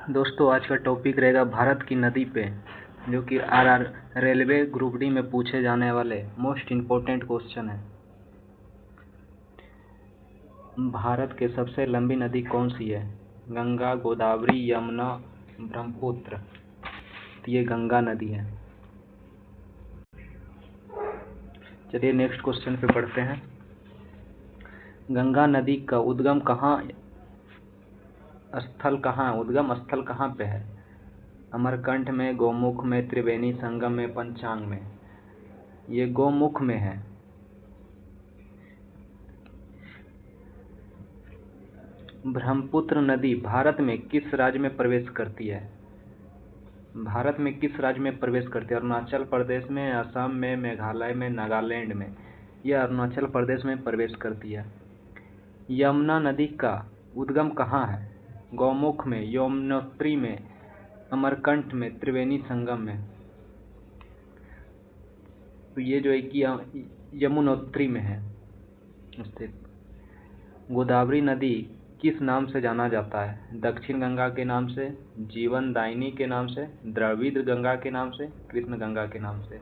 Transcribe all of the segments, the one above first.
दोस्तों आज का टॉपिक रहेगा भारत की नदी पे, जो कि आर रेलवे ग्रुप डी में पूछे जाने वाले मोस्ट इम्पोर्टेंट क्वेश्चन है। भारत के सबसे लंबी नदी कौन सी है? गंगा, गोदावरी, यमुना, ब्रह्मपुत्र। तो ये गंगा नदी है। चलिए नेक्स्ट क्वेश्चन पे पढ़ते हैं। गंगा नदी का उद्गम स्थल कहाँ पे है? अमरकंटक में, गौमुख में, त्रिवेणी संगम में, पंचांग में। ये गौमुख में है। ब्रह्मपुत्र नदी भारत में किस राज्य में प्रवेश करती है? भारत में किस राज्य में प्रवेश करती है? अरुणाचल प्रदेश में, असम में, मेघालय में, नागालैंड में। यह अरुणाचल प्रदेश में प्रवेश करती है। यमुना नदी का उद्गम कहाँ है? गौमुख में, यमुनोत्री में, अमरकंटक में, त्रिवेणी संगम में। तो ये जो है कि यमुनोत्री में है स्थित। गोदावरी नदी किस नाम से जाना जाता है? दक्षिण गंगा के नाम से, जीवन दायिनी के नाम से, द्रविड़ गंगा के नाम से, कृष्ण गंगा के नाम से।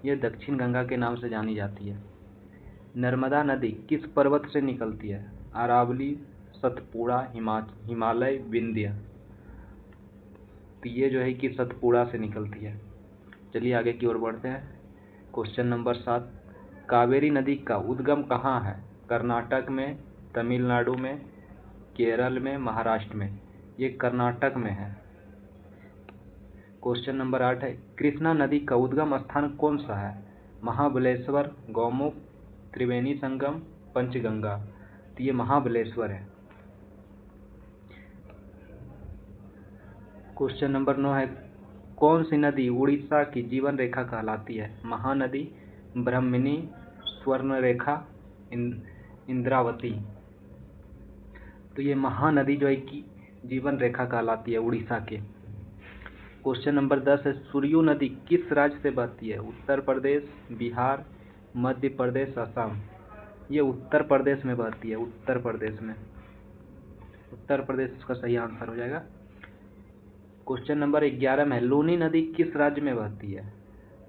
यह दक्षिण गंगा के नाम से जानी जाती है। नर्मदा नदी किस पर्वत से निकलती है? अरावली, सतपुड़ा, हिमालय, विंध्य। तो ये जो है कि सतपुड़ा से निकलती है। चलिए आगे की ओर बढ़ते हैं। क्वेश्चन नंबर 7, कावेरी नदी का उद्गम कहाँ है? कर्नाटक में, तमिलनाडु में, केरल में, महाराष्ट्र में। ये कर्नाटक में है। क्वेश्चन नंबर 8 है, कृष्णा नदी का उद्गम स्थान कौन सा है? महाबलेश्वर, गौमुख, त्रिवेणी संगम, पंचगंगा। तो ये महाबलेश्वर है। क्वेश्चन नंबर 9 है, कौन सी नदी उड़ीसा की जीवन रेखा कहलाती है? महानदी, ब्रह्मणी, स्वर्णरेखा, इंद्रावती। तो ये महानदी जो है कि जीवन रेखा कहलाती है उड़ीसा के। क्वेश्चन नंबर 10 है, सुरयू नदी किस राज्य से बहती है? उत्तर प्रदेश, बिहार, मध्य प्रदेश, असम। ये उत्तर प्रदेश में बहती है। उत्तर प्रदेश में, उत्तर प्रदेश इसका सही आंसर हो जाएगा। क्वेश्चन नंबर 11 में, लूनी नदी किस राज्य में बहती है?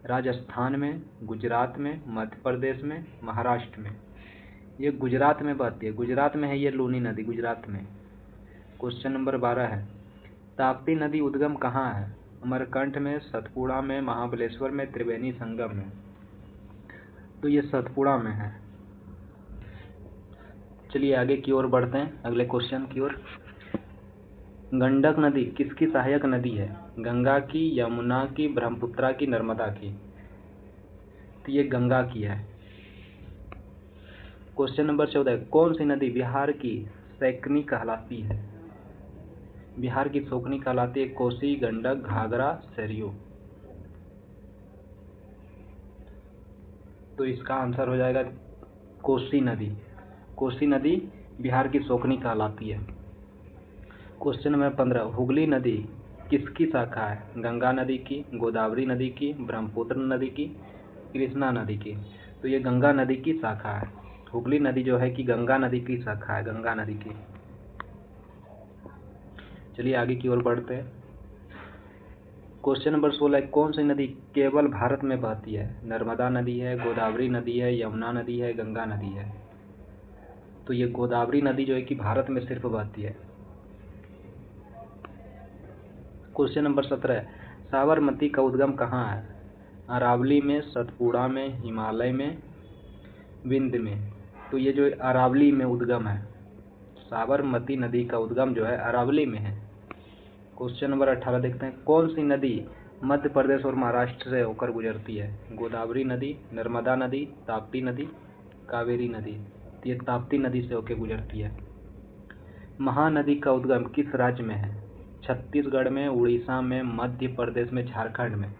राजस्थान में, गुजरात में, मध्य प्रदेश में, महाराष्ट्र में। ये गुजरात में बहती है। गुजरात में है ये लूनी नदी, गुजरात में। क्वेश्चन नंबर 12 है, ताप्ती नदी उद्गम कहाँ है? अमरकंटक में, सतपुड़ा में, महाबलेश्वर में, त्रिवेणी संगम में। तो ये सतपुड़ा में है। चलिए आगे की ओर बढ़ते हैं, अगले क्वेश्चन की ओर। गंडक नदी किसकी सहायक नदी है? गंगा की, यमुना की, ब्रह्मपुत्रा की, नर्मदा की। तो ये गंगा की है। क्वेश्चन नंबर 14, कौन सी नदी बिहार की शोकनी कहलाती है? बिहार की शोकनी कहलाती है कोसी, गंडक, घाघरा, सरयू। तो इसका आंसर हो जाएगा कोसी नदी। कोसी नदी बिहार की शोकनी कहलाती है। क्वेश्चन नंबर 15, हुगली नदी किसकी शाखा है? गंगा नदी की, गोदावरी नदी की, ब्रह्मपुत्र नदी की, कृष्णा नदी की। तो ये गंगा नदी की शाखा है। हुगली नदी जो है कि गंगा नदी की शाखा है, गंगा नदी की। चलिए आगे की ओर बढ़ते हैं। क्वेश्चन नंबर 16, कौन सी नदी केवल भारत में बहती है? नर्मदा नदी है, गोदावरी नदी है, यमुना नदी है, गंगा नदी है। तो ये गोदावरी नदी जो है कि भारत में सिर्फ बहती है। क्वेश्चन नंबर 17, साबरमती का उद्गम कहाँ है? अरावली में, सतपुड़ा में, हिमालय में, विंध्य में। तो ये जो अरावली में उद्गम है, साबरमती नदी का उद्गम जो है अरावली में है। क्वेश्चन नंबर 18 देखते हैं, कौन सी नदी मध्य प्रदेश और महाराष्ट्र से होकर गुजरती है? गोदावरी नदी, नर्मदा नदी, ताप्ती नदी, कावेरी नदी। ये ताप्ती नदी से होकर गुजरती है। महानदी का उद्गम किस राज्य में है? छत्तीसगढ़ में, उड़ीसा में, मध्य प्रदेश में, झारखंड में।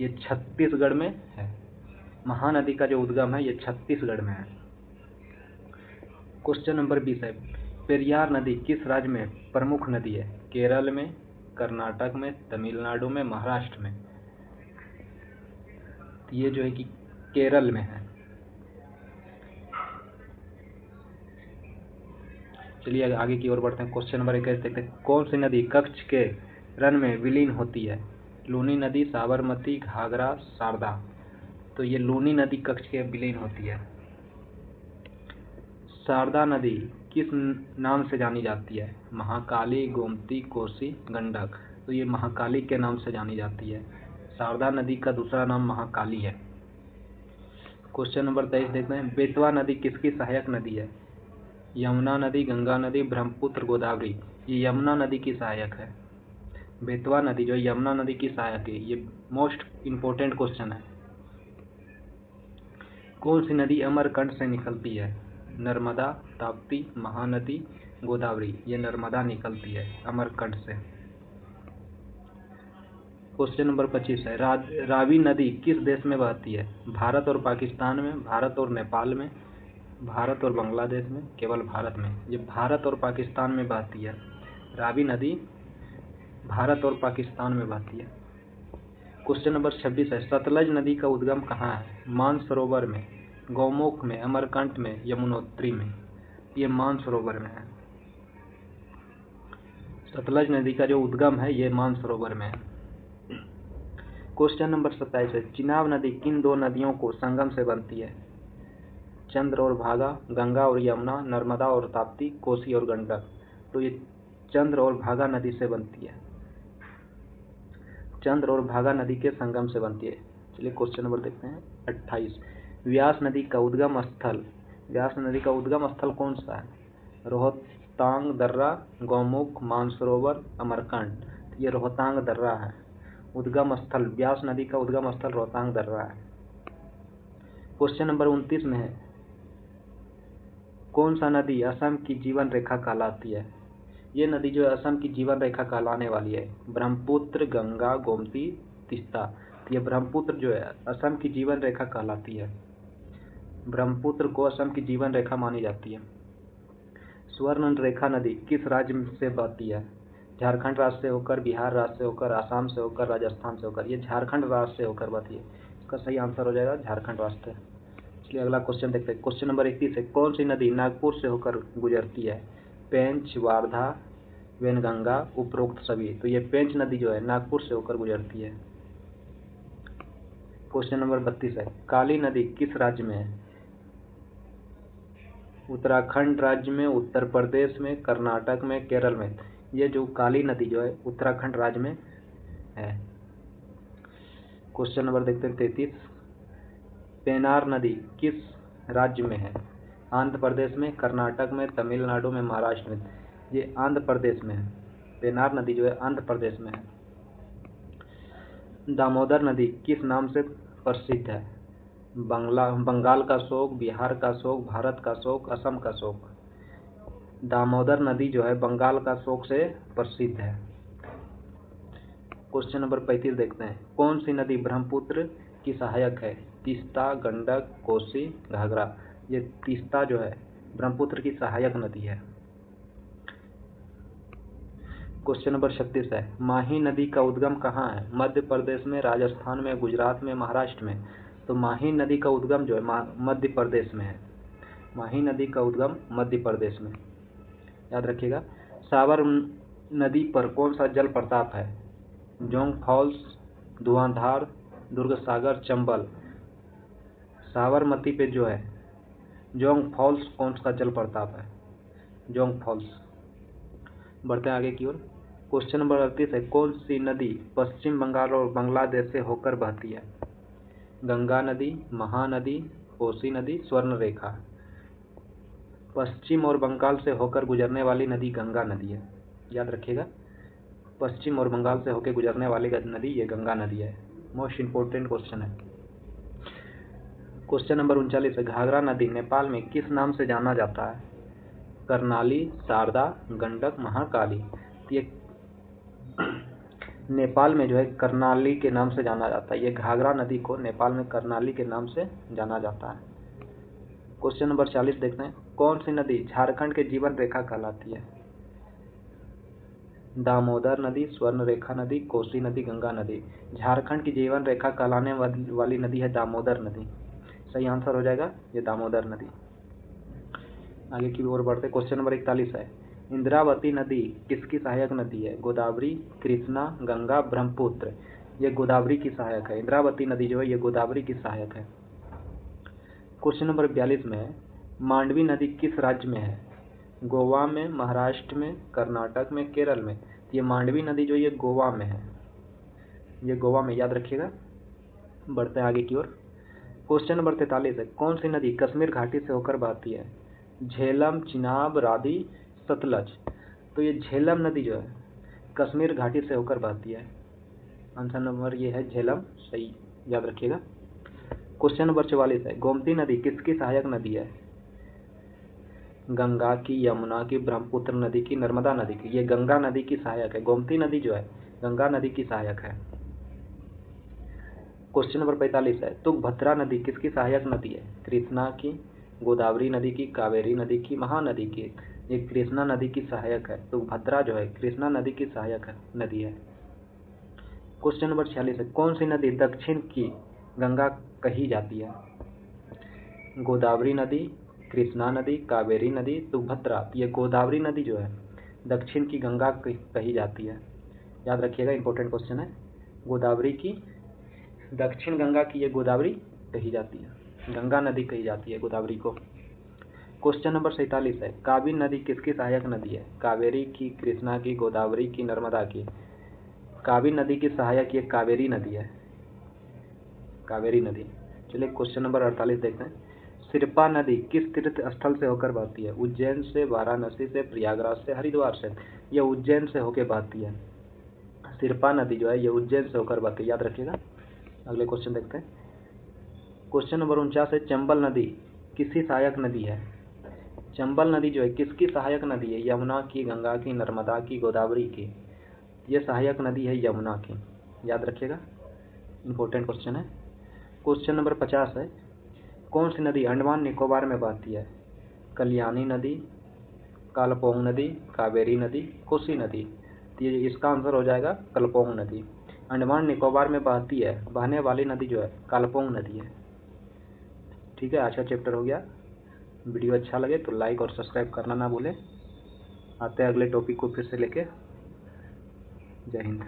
ये छत्तीसगढ़ में है। महानदी का जो उद्गम है ये छत्तीसगढ़ में है। क्वेश्चन नंबर 20 है, पेरियार नदी किस राज्य में प्रमुख नदी है? केरल में, कर्नाटक में, तमिलनाडु में, महाराष्ट्र में। ये जो है कि केरल में है। चलिए आगे की ओर बढ़ते हैं। क्वेश्चन नंबर 21 देखते हैं, कौन सी नदी कच्छ के रन में विलीन होती है? लूनी नदी, साबरमती, घाघरा, शारदा। तो ये लूनी नदी कक्ष के विलीन होती है। शारदा नदी किस नाम से जानी जाती है? महाकाली, गोमती, कोसी, गंडक। तो ये महाकाली के नाम से जानी जाती है। शारदा नदी का दूसरा नाम महाकाली है। क्वेश्चन नंबर 23 देखते हैं। बेतवा नदी किसकी सहायक नदी है? यमुना नदी, गंगा नदी, ब्रह्मपुत्र, गोदावरी। ये यमुना नदी की सहायक है। बेतवा नदी जो यमुना नदी की सहायक है। ये मोस्ट इम्पोर्टेंट क्वेश्चन है। कौन सी नदी अमरकंटक से निकलती है? नर्मदा, ताप्ती, महानदी, गोदावरी। ये नर्मदा निकलती है अमरकंटक से। क्वेश्चन नंबर 25 है। रावी नदी किस देश में बहती है? भारत और पाकिस्तान में, भारत और नेपाल में, भारत और बांग्लादेश में, केवल भारत में। ये भारत और पाकिस्तान में बहती है। रावी नदी भारत और पाकिस्तान में बहती है। क्वेश्चन नंबर 26 है। सतलज नदी का उद्गम कहाँ है? मानसरोवर में, गौमुख में, अमरकंटक में, यमुनोत्री में। ये मानसरोवर में है। सतलज नदी का जो उद्गम है ये मानसरोवर में है। क्वेश्चन नंबर 27 है। चिनाब नदी किन दो नदियों को संगम से बनती है? चंद्र और भागा, गंगा और यमुना, नर्मदा और ताप्ती, कोसी और गंडक। तो ये चंद्र और भागा नदी से बनती है। चंद्र और भागा नदी के संगम से बनती है। चलिए क्वेश्चन नंबर देखते हैं 28। व्यास नदी का उद्गम स्थल, व्यास नदी का उद्गम स्थल कौन सा है? रोहतांग दर्रा, गौमुख, मानसरोवर, अमरकंटक। ये रोहतांग दर्रा है। उद्गम स्थल, व्यास नदी का उद्गम स्थल रोहतांग दर्रा है। क्वेश्चन नंबर 29 में है। कौन सा नदी असम की जीवन रेखा कहलाती है? ये नदी जो है असम की जीवन रेखा कहलाने वाली है। ब्रह्मपुत्र, गंगा, गोमती, तीस्ता। तो ये ब्रह्मपुत्र जो है असम की जीवन रेखा कहलाती है। ब्रह्मपुत्र को असम की जीवन रेखा मानी जाती है। स्वर्ण रेखा नदी किस राज्य से बहती है? झारखंड राज्य से होकर, बिहार राज्य से होकर, आसाम से होकर, राजस्थान से होकर। ये झारखंड राज्य से होकर बहती है। इसका सही आंसर हो जाएगा झारखंड राज्य से। चलिए अगला क्वेश्चन देखते हैं। क्वेश्चन नंबर 31 है। कौन सी नदी नागपुर से होकर गुजरती है? पेंच, वारधा, वेनगंगा, उपरोक्त सभी। तो ये पेंच नदी जो है नागपुर से होकर गुजरती है। क्वेश्चन नंबर 32 है। काली नदी किस राज्य में है? उत्तराखंड राज्य में, उत्तर प्रदेश में, कर्नाटक में, केरल में। ये जो काली नदी जो है उत्तराखंड राज्य में है। क्वेश्चन नंबर देखते हैं 33। पेनार नदी किस राज्य में है? आंध्र प्रदेश में, कर्नाटक में, तमिलनाडु में, महाराष्ट्र में। ये आंध्र प्रदेश में है। पेनार नदी जो है आंध्र प्रदेश में है। दामोदर नदी किस नाम से प्रसिद्ध है? बंगाल का शोक, बिहार का शोक, भारत का शोक, असम का शोक। दामोदर नदी जो है बंगाल का शोक से प्रसिद्ध है। क्वेश्चन नंबर 35 देखते हैं। कौन सी नदी ब्रह्मपुत्र की सहायक है? तीस्ता, गंडक, कोसी, घाघरा। ये तीस्ता जो है ब्रह्मपुत्र की सहायक नदी है। क्वेश्चन नंबर 36 है। माही नदी का उद्गम कहाँ है? मध्य प्रदेश में, राजस्थान में, गुजरात में, महाराष्ट्र में। तो माही नदी का उद्गम जो है मध्य प्रदेश में है। माही नदी का उद्गम मध्य प्रदेश में, याद रखिएगा। साबर नदी पर कौन सा जल प्रपात है? जोंग फॉल्स, धुआंधार, दुर्ग सागर, चंबल। साबरमती पे जो है जोंग फॉल्स कौन सा जल प्रपात है? जोंग फॉल्स। बढ़ते हैं आगे की ओर। क्वेश्चन नंबर 38 है। कौन सी नदी पश्चिम बंगाल और बांग्लादेश से होकर बहती है? गंगा नदी, महानदी, कोसी नदी, स्वर्ण रेखा। पश्चिम और बंगाल से होकर गुजरने वाली नदी गंगा नदी है, याद रखिएगा। पश्चिम और बंगाल से होकर गुजरने वाली नदी ये गंगा नदी है। मोस्ट इम्पोर्टेंट क्वेश्चन है। क्वेश्चन नंबर 39 है। घाघरा नदी नेपाल में किस नाम से जाना जाता है? कर्णाली, शारदा, गंडक, महाकाली। ये नेपाल में जो है कर्णाली के नाम से जाना जाता है। ये घाघरा नदी को नेपाल में कर्णाली के नाम से जाना जाता है। क्वेश्चन नंबर 40 देखते हैं। कौन सी नदी झारखंड के जीवन रेखा कहलाती है? दामोदर नदी, स्वर्ण रेखा नदी, कोसी नदी, गंगा नदी। झारखंड की जीवन रेखा कहलाने वाली नदी है दामोदर नदी। सही आंसर हो जाएगा ये दामोदर नदी। आगे की ओर बढ़ते। क्वेश्चन नंबर 41 है। इंद्रावती नदी किसकी सहायक नदी है? गोदावरी, कृष्णा, गंगा, ब्रह्मपुत्र। ये गोदावरी की सहायक है। इंद्रावती नदी जो है ये गोदावरी की सहायक है। क्वेश्चन नंबर 42 में है, मांडवी नदी किस राज्य में है? गोवा में, महाराष्ट्र में, कर्नाटक में, केरल में। ये मांडवी नदी जो ये गोवा में है, ये गोवा में, याद रखिएगा। बढ़ते हैं आगे की ओर। क्वेश्चन नंबर 43 है, कौन सी नदी कश्मीर घाटी से होकर बहती है? झेलम, चिनाब, रावी, सतलज। तो ये झेलम नदी जो है कश्मीर घाटी से होकर बहती है। आंसर नंबर ये है झेलम, सही, याद रखिएगा। क्वेश्चन नंबर 44 है, गोमती नदी किसकी सहायक नदी है? गंगा की, यमुना की, ब्रह्मपुत्र नदी की, नर्मदा नदी की। ये गंगा नदी की सहायक है। गोमती नदी जो है गंगा नदी की सहायक है। क्वेश्चन नंबर 45 है, तुंगभद्रा नदी किसकी सहायक नदी है? कृष्णा की, गोदावरी नदी की, कावेरी नदी की, महानदी की। ये कृष्णा नदी की सहायक है। तुंगभद्रा जो है कृष्णा नदी की सहायक नदी है। क्वेश्चन नंबर 46 है, कौन सी नदी दक्षिण की गंगा कही जाती है? गोदावरी नदी, कृष्णा नदी, कावेरी नदी, तुंगभद्रा। ये गोदावरी नदी जो है दक्षिण की गंगा कही जाती है। याद रखिएगा, इंपॉर्टेंट क्वेश्चन है। गोदावरी की, दक्षिण गंगा की ये गोदावरी कही जाती है, गंगा नदी कही जाती है गोदावरी को। क्वेश्चन नंबर 47 है, कावेरी नदी किसकी सहायक नदी है? कावेरी की, कृष्णा की, गोदावरी की, नर्मदा की। कावेरी नदी की सहायक ये कावेरी नदी है, कावेरी नदी। चलिए क्वेश्चन नंबर 48 देखते हैं, सिरपा नदी किस तीर्थ स्थल से होकर बहती है? उज्जैन से, वाराणसी से, प्रयागराज से, हरिद्वार से। ये उज्जैन से होकर बहती है। सिरपा नदी जो है ये उज्जैन से होकर बहती है, याद रखिएगा। अगले क्वेश्चन देखते हैं। क्वेश्चन नंबर 49 है, चंबल नदी किसकी सहायक नदी है? चंबल नदी जो है किसकी सहायक नदी है? यमुना की, गंगा की, नर्मदा की, गोदावरी की। ये सहायक नदी है यमुना की, याद रखिएगा, इंपॉर्टेंट क्वेश्चन है। क्वेश्चन नंबर 50 है, कौन सी नदी अंडमान निकोबार में बहती है? कल्याणी नदी, कालपोंग नदी, कावेरी नदी, कोसी नदी। तो ये इसका आंसर हो जाएगा कालपोंग नदी। अंडमान निकोबार में बहती है, बहने वाली नदी जो है कालपोंग नदी है। ठीक है, आज का चैप्टर हो गया। वीडियो अच्छा लगे तो लाइक और सब्सक्राइब करना ना भूलें। आते हैं अगले टॉपिक को फिर से लेके। जय हिंद।